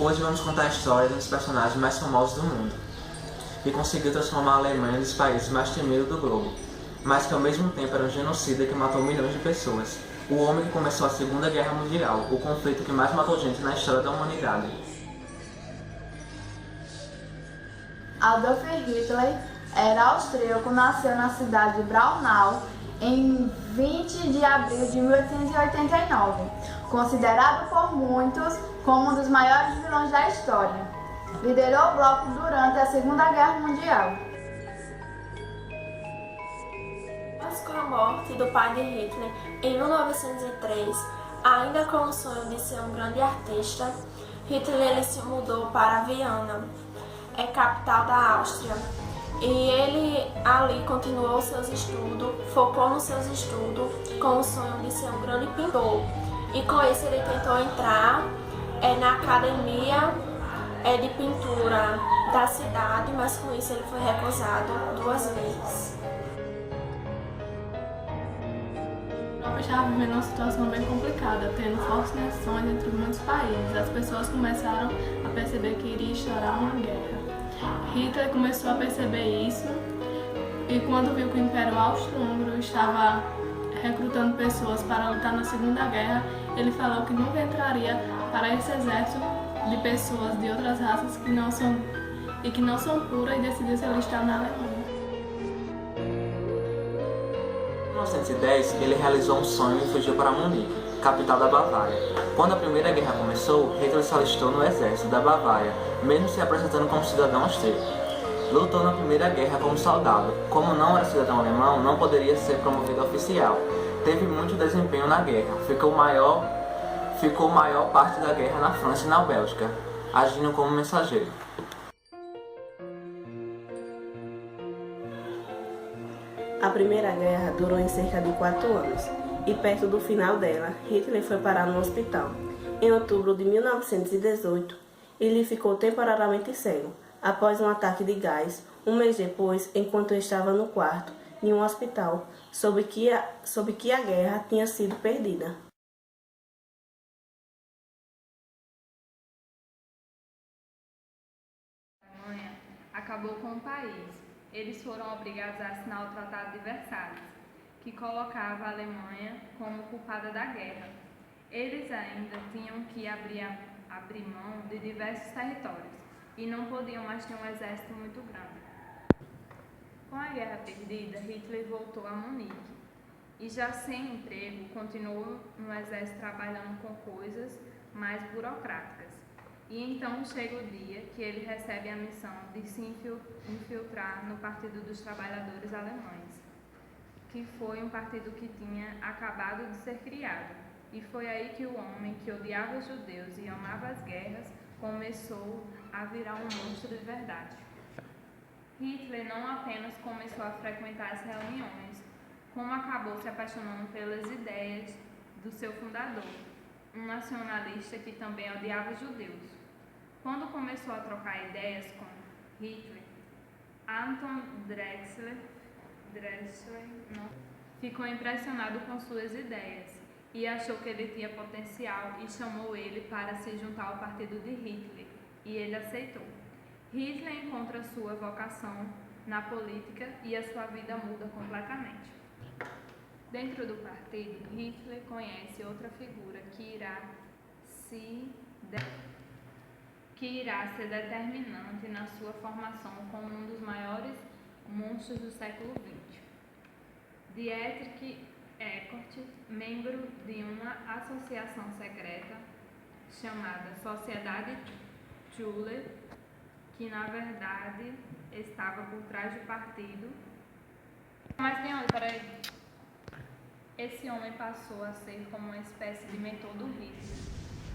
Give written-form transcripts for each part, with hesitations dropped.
Hoje vamos contar a história de um dos personagens mais famosos do mundo, que conseguiu transformar a Alemanha em um dos países mais temidos do globo, mas que ao mesmo tempo era um genocida que matou milhões de pessoas. O homem que começou a Segunda Guerra Mundial, o conflito que mais matou gente na história da humanidade. Adolf Hitler era austríaco, nasceu na cidade de Braunau em 20 de abril de 1889, considerado por muitos como um dos maiores vilões da história. Liderou o bloco durante a Segunda Guerra Mundial. Com a morte do pai de Hitler em 1903, ainda com o sonho de ser um grande artista, Hitler se mudou para Viena, capital da Áustria. E ele ali continuou seus estudos, focou nos seus estudos com o sonho de ser um grande pintor. E com isso ele tentou entrar na academia de pintura da cidade, mas com isso ele foi recusado 2 vezes. A Europa estava vivendo uma situação bem complicada, tendo fortes tensões entre muitos países. As pessoas começaram a perceber que iria estourar uma guerra. Hitler começou a perceber isso e quando viu que o Império Austro-Húngaro estava recrutando pessoas para lutar na Segunda Guerra, ele falou que nunca entraria para esse exército de pessoas de outras raças que não são puras e decidiu se alistar na Alemanha. Em 1910, ele realizou um sonho e fugiu para Munique, capital da Bavária. Quando a Primeira Guerra começou, Hitler se alistou no exército da Bavária, mesmo se apresentando como cidadão austríaco. Lutou na Primeira Guerra como soldado. Como não era cidadão alemão, não poderia ser promovido a oficial. Teve muito desempenho na guerra. Ficou maior parte da guerra na França e na Bélgica, agindo como mensageiro. A Primeira Guerra durou em cerca de 4 anos, e perto do final dela, Hitler foi parar no hospital. Em outubro de 1918, ele ficou temporariamente cego, após um ataque de gás, um mês depois, enquanto estava no quarto de um hospital, soube que a guerra tinha sido perdida. A Alemanha acabou com o país. Eles foram obrigados a assinar o Tratado de Versalhes, que colocava a Alemanha como culpada da guerra. Eles ainda tinham que abrir mão de diversos territórios e não podiam mais ter um exército muito grande. Com a guerra perdida, Hitler voltou a Munique e, já sem emprego, continuou no exército trabalhando com coisas mais burocráticas. E então chega o dia que ele recebe a missão de se infiltrar no Partido dos Trabalhadores Alemães, que foi um partido que tinha acabado de ser criado. E foi aí que o homem que odiava os judeus e amava as guerras começou a virar um monstro de verdade. Hitler não apenas começou a frequentar as reuniões, como acabou se apaixonando pelas ideias do seu fundador, um nacionalista que também odiava os judeus. Quando começou a trocar ideias com Hitler, Anton Drexler ficou impressionado com suas ideias e achou que ele tinha potencial e chamou ele para se juntar ao partido de Hitler, e ele aceitou. Hitler encontra sua vocação na política e a sua vida muda completamente. Dentro do partido, Hitler conhece outra figura que irá ser determinante na sua formação como um dos maiores monstros do século XX. Dietrich Eckart, membro de uma associação secreta chamada Sociedade Schuller, que na verdade estava por trás do partido. Mas tem onde, peraí. Esse homem passou a ser como uma espécie de mentor do Hitler.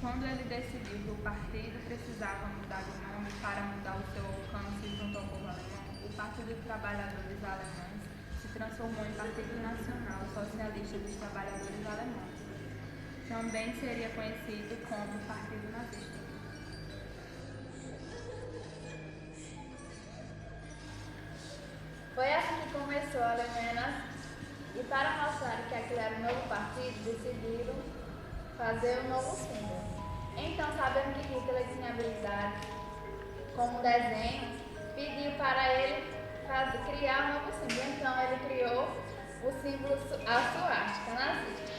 Quando ele decidiu que o partido precisava mudar de nome para mudar o seu alcance junto ao povo alemão, o Partido dos Trabalhadores Alemães se transformou em Partido Nacional Socialista dos Trabalhadores Alemães. Também seria conhecido como Partido Nazista. Foi assim que começou a Alemanha nazista. E para mostrar que aquilo era um novo partido, decidiram fazer um novo símbolo. Então, sabendo que Hitler tinha habilidades como desenho, pediu para ele criar um novo símbolo. Então, ele criou o símbolo, a suástica nazista,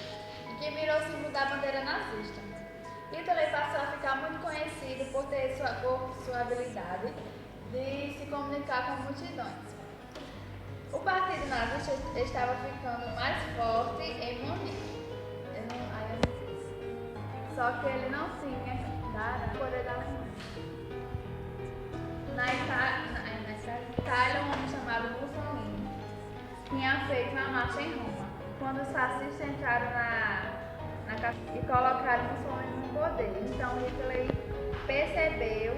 que virou o símbolo da bandeira nazista. Hitler passou a ficar muito conhecido por ter sua habilidade de se comunicar com multidões. O partido nazista estava ficando mais forte em Munique. Só que ele não tinha poder da Alemanha. Na Itália, um homem chamado Mussolini tinha feito uma marcha em Roma. Quando os fascistas entraram na capital e colocaram Mussolini no poder. Então Hitler percebeu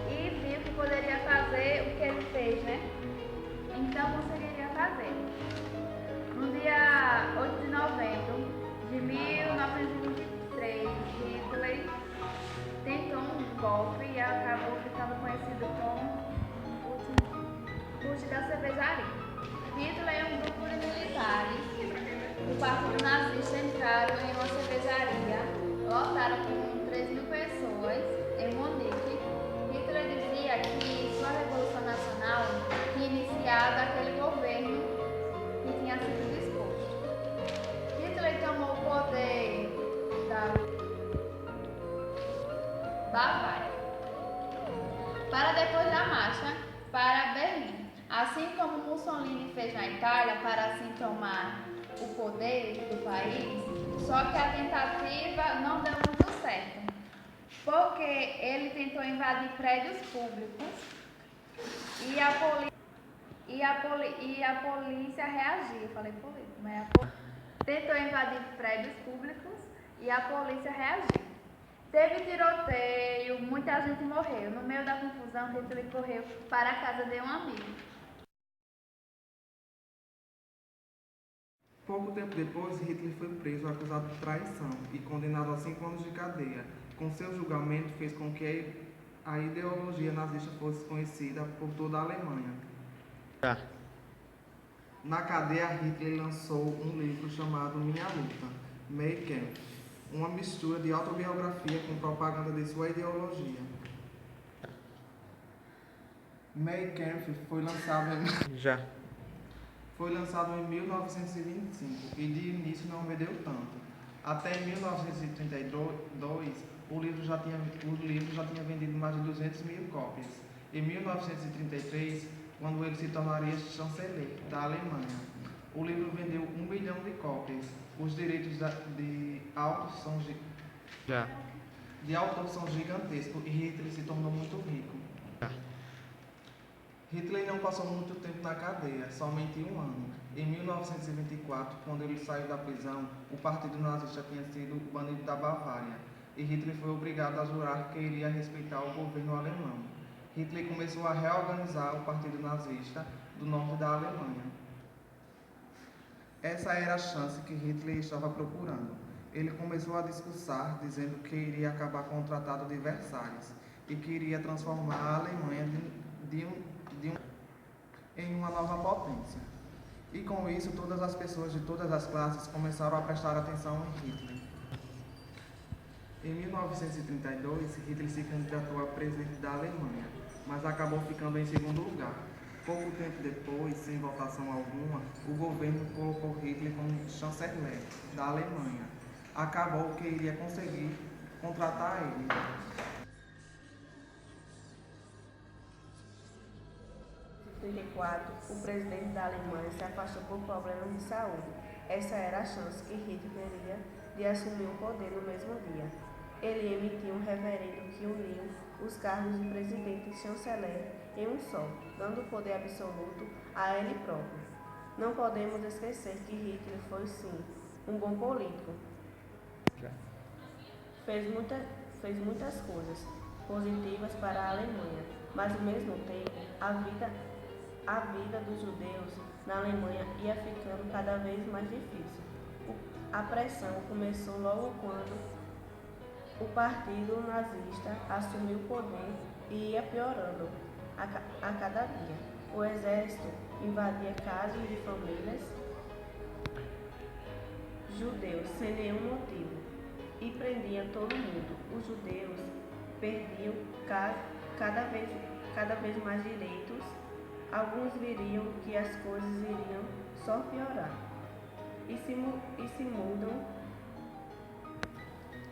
e viu que poderia fazer o que ele fez, né? Então conseguiria fazer. No dia 8 de novembro de 1923, Hitler tentou um golpe e acabou ficando conhecido como Putsch da Cervejaria. Hitler e um grupo de militares do partido nazista entraram em uma cervejaria, lotaram com 3.000 pessoas em Munique. Hitler dizia que sua Revolução Nacional tinha iniciado aquele governo que tinha sido disposto. Hitler tomou o poder da Bavária para depois da marcha para Berlim. Assim como Mussolini fez na Itália para assim tomar o poder do país, só que a tentativa não deu muito certo, porque ele tentou invadir prédios públicos e a polícia reagiu. Falei polícia, mas tentou invadir prédios públicos e a polícia reagiu. Teve tiroteio, muita gente morreu. No meio da confusão, Hitler correu para a casa de um amigo. Pouco tempo depois, Hitler foi preso acusado de traição e condenado a 5 anos de cadeia. Com seu julgamento, fez com que a ideologia nazista fosse conhecida por toda a Alemanha. Na cadeia, Hitler lançou um livro chamado Minha Luta, Mein Kampf, uma mistura de autobiografia com propaganda de sua ideologia. Mein Kampf foi lançado em 1925 e de início não vendeu tanto. Até em 1932, o livro já tinha vendido mais de 200.000 cópias. Em 1933, quando ele se tornaria chanceler da Alemanha, o livro vendeu 1 milhão de cópias. Os direitos de autor são gigantescos e Hitler se tornou muito rico. Hitler não passou muito tempo na cadeia, somente 1 ano. Em 1924, quando ele saiu da prisão, o partido nazista tinha sido banido da Bavária e Hitler foi obrigado a jurar que iria respeitar o governo alemão. Hitler começou a reorganizar o partido nazista do norte da Alemanha. Essa era a chance que Hitler estava procurando. Ele começou a discursar dizendo que iria acabar com o Tratado de Versalhes e que iria transformar a Alemanha em uma nova potência. E com isso, todas as pessoas de todas as classes começaram a prestar atenção em Hitler. Em 1932, Hitler se candidatou a presidente da Alemanha, mas acabou ficando em segundo lugar. Pouco tempo depois, sem votação alguma, o governo colocou Hitler como chanceler da Alemanha. Acabou que iria conseguir contratar ele. Em 1934, o presidente da Alemanha se afastou por problemas de saúde. Essa era a chance que Hitler teria de assumir o poder no mesmo dia. Ele emitiu um referendo que uniu os cargos de presidente e chanceler em um só, dando poder absoluto a ele próprio. Não podemos esquecer que Hitler foi, sim, um bom político. Fez muitas coisas positivas para a Alemanha, mas ao mesmo tempo a vida dos judeus na Alemanha ia ficando cada vez mais difícil. A pressão começou logo quando o partido nazista assumiu o poder e ia piorando a cada dia. O exército invadia casas de famílias judeus sem nenhum motivo. e prendia todo mundo. Os judeus perdiam cada vez mais direitos. Alguns viriam que as coisas iriam só piorar e se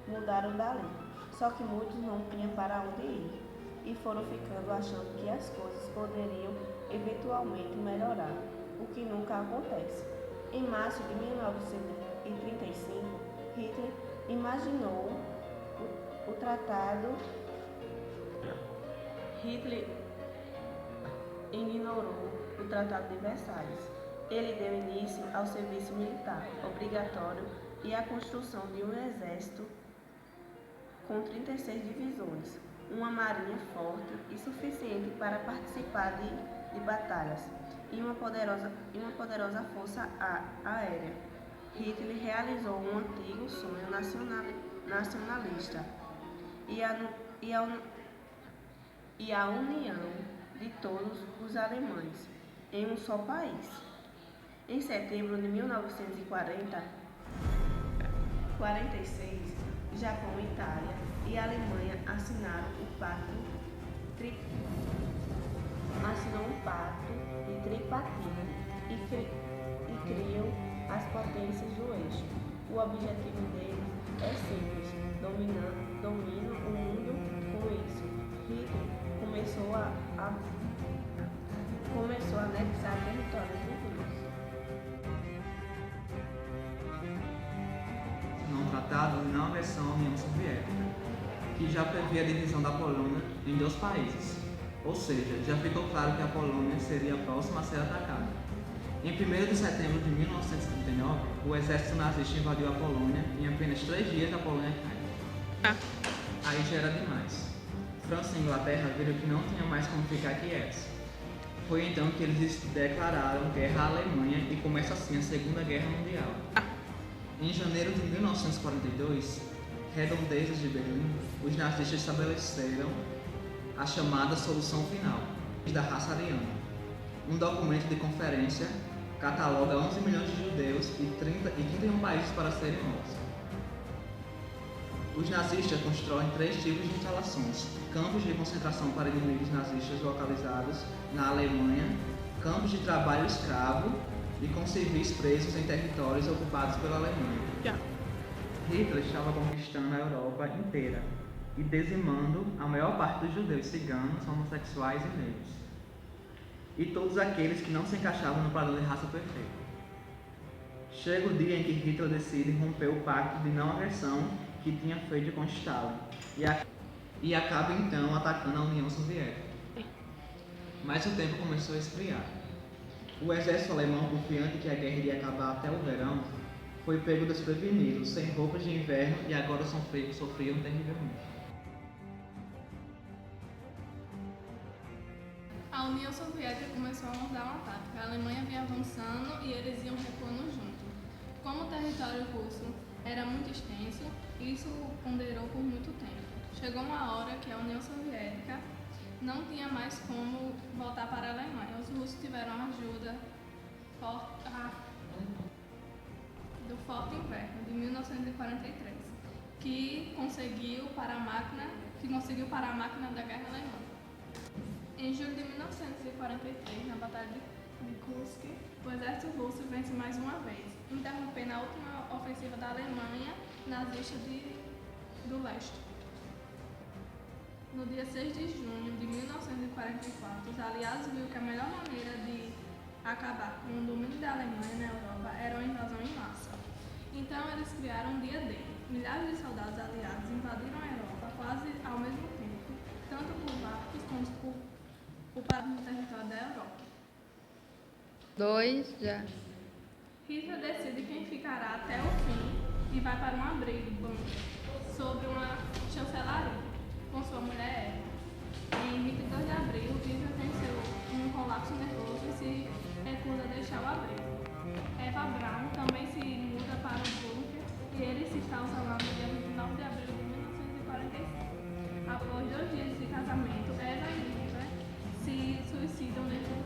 mudaram dali. Só que muitos não tinham para onde ir e foram ficando achando que as coisas poderiam eventualmente melhorar, o que nunca acontece. Em março de 1935, Hitler imaginou o tratado. Hitler ignorou o Tratado de Versalhes. Ele deu início ao serviço militar obrigatório e à construção de um exército com 36 divisões, uma marinha forte e suficiente para participar de batalhas e uma poderosa força aérea. Hitler realizou um antigo sonho nacionalista e a união de todos os alemães em um só país. Em setembro de 1946, Japão, Itália e Alemanha assinaram um pacto de tripartite e criam as potências do eixo. O objetivo deles é simples: domina o mundo. Com isso, Hitler começou a anexar territórios vizinhos. Num tratado de não agressão à União Soviética, que já previa a divisão da Polônia em 2 países, ou seja, já ficou claro que a Polônia seria a próxima a ser atacada. Em 1º de setembro de 1939, o exército nazista invadiu a Polônia e em apenas 3 dias a Polônia caiu. Aí já era demais. França e Inglaterra viram que não tinha mais como ficar quietos. Foi então que eles declararam guerra à Alemanha e começa assim a Segunda Guerra Mundial. Em janeiro de 1942, redondezas de Berlim, os nazistas estabeleceram a chamada Solução Final da Raça Ariana. Um documento de conferência cataloga 11 milhões de judeus e 31 países para serem mortos. Os nazistas constroem 3 tipos de instalações: campos de concentração para inimigos nazistas localizados na Alemanha, campos de trabalho escravo e com civis presos em territórios ocupados pela Alemanha. Hitler estava conquistando a Europa inteira e dizimando a maior parte dos judeus, ciganos, homossexuais e negros, e todos aqueles que não se encaixavam no padrão de raça perfeito. Chega o dia em que Hitler decide romper o pacto de não agressão que tinha feito com Stalin e acaba então atacando a União Soviética. Mas o tempo começou a esfriar. O exército alemão, confiante que a guerra iria acabar até o verão, foi pego desprevenido, sem roupas de inverno e agora sofriam terrivelmente. A União Soviética começou a montar um ataque. A Alemanha vinha avançando e eles iam recuando junto. Como o território russo era muito extenso, isso ponderou por muito tempo. Chegou uma hora que a União Soviética não tinha mais como voltar para a Alemanha. Os russos tiveram a ajuda do Forte Inverno de 1943, que conseguiu parar a máquina da guerra alemã. Em julho de 1943, na Batalha de Kursk, o exército russo vence mais uma vez, interrompendo a última ofensiva da Alemanha nazista do leste. No dia 6 de junho de 1944, os aliados viram que a melhor maneira de acabar com o domínio da Alemanha na Europa era uma invasão em massa. Então eles criaram um dia D. Milhares de soldados aliados invadiram a Europa quase ao mesmo tempo, tanto por barcos como por parte do território da Europa. 2 já. Hitler decide quem ficará até o fim e vai para um abrigo sobre uma chancelaria com sua mulher Eva. Em 22 de abril, Hitler venceu um colapso nervoso e se recusa a deixar o abrigo. Eva Braun também se muda para o bunker e ele se causa lá no dia 29 de abril de 1945. Após 2 dias de casamento, Eva e Hitler se suicidam dentro do